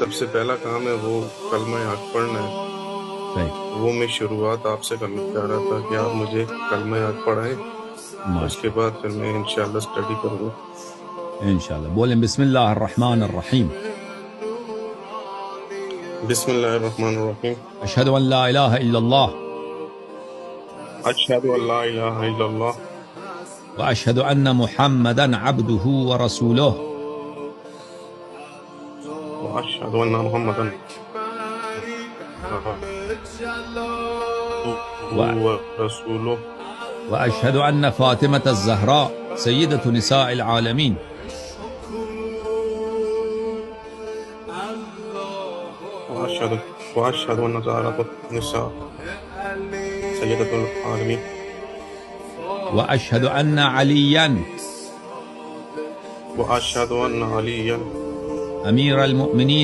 सबसे पहला काम है वो कलमा हक पढ़ना है। सही। वो मैं शुरुआत आपसे करना चाह रहा था कि आप मुझे कलमा हक पढ़ाएं, उसके माशाअल्लाह। बाद फिर मैं इंशाल्लाह स्टडी करूँगा। इंशाअल्लाह बोलें बिस्मिल्लाहिर रहमानिर रहीम। बिस्मिल्लाहिर रहमानिर रहीम। अशहदु अन ला इलाहा इल्लल्लाह अशहदु अल्ला इलाहा इल्लल्लाह व अशहदु अन्न मुहम्मदन अब्दुहु व रसूलुह। व अशहदु अन्ना मुहम्मदन व व रसूलुह। अशहदु अन्न फातिमत ज़हरा सय्यदतु निसाइल आलमीन। व अशहदु अन्ना ज़हरातुन निसा सय्यदतुल आलमीन। व अशहदु अन्न अलियन व अशहदु अन्ना अलिय्यन अमीरुल मोमिनीन